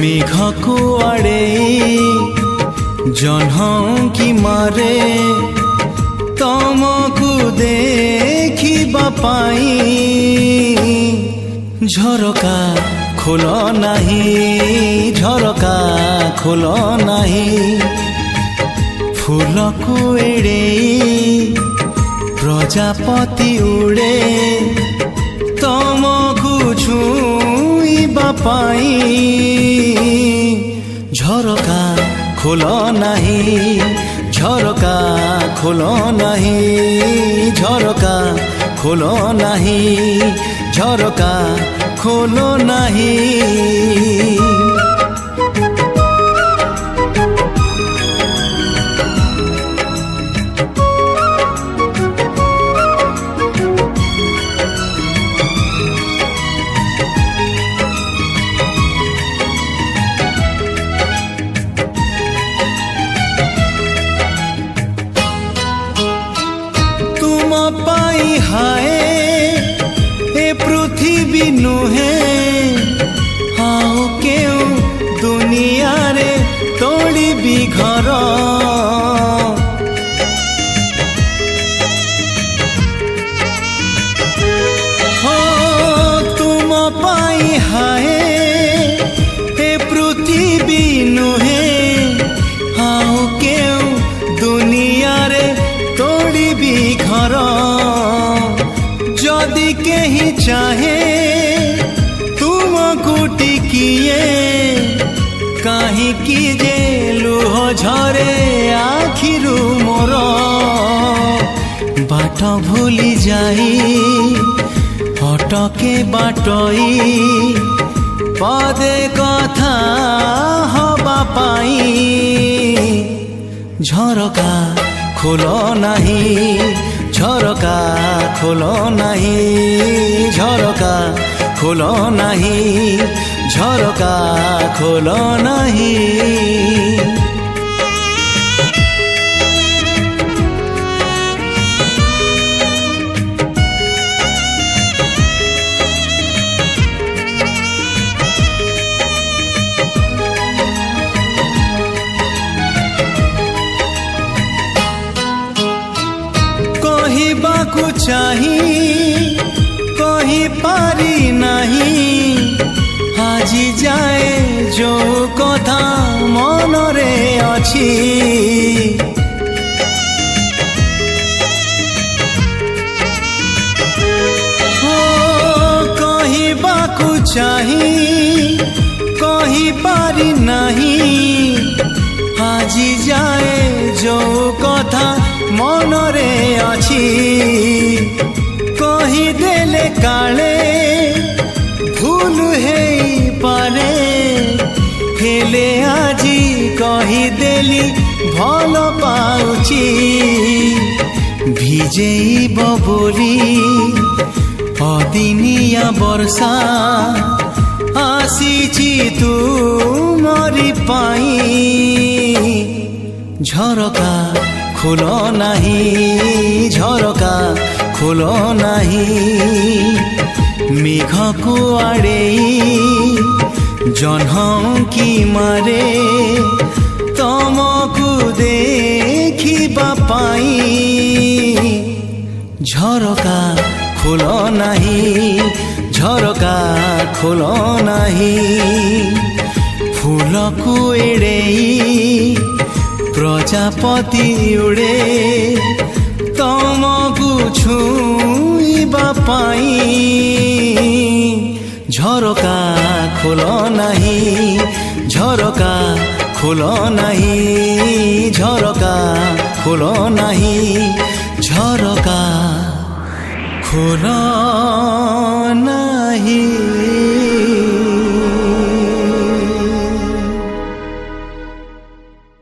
मेघ कुआड़े जह्न कि मारे तमकु देखिबा पाई झरका खोल नाही झरका खोल नाही फूल को एड़े प्रजापति उड़े तमकु छुईबा पाई झरका खोल नाही झरका खोल नाही झरका खोल नाही झरका खोल नाही। पाई हाय ए पृथ्वी नुहे हाउ केउ दुनिया रे तोड़ी भी घर हो तुम पाई हाय ए पृथ्वी नुहे हाउ केउ दुनिया रे तोड़ी भी घर जदि कहीं चाहे तुमको टिकिए कहीं की जे लुह झरे आखिरु मोर बाट भूली जाई अटके बाटई पदे कथा हवा पाई झरका खोल नाही झरका खोल नाही झरका खोल नाही झरका खोल नाही। कहबाकु चाही कही पारी नहीं आजी जाए जो कथा मनरे अछि हो कहबाकु चाही कही पारी नहीं आजी जाए जो कथा मनरे अछि कही देले काले भूल हेई पारे हेले आजी कही देली भल पाउची भिजेइब बोली अदिनिया वर्षा आसीची तुमरी पाई झरका खोल नाही झरका खोल नाही मेघ कुआड़े जह्न कि मारे तमकु देखिबा पाई झरका खोल नाही झरका खोल नाही फूल को एड़े प्रजापति उड़े तमकु छुईबा पाई झरका खोल नाही झरका खोल नाही झरका खोल नाही झरका खोल नाही।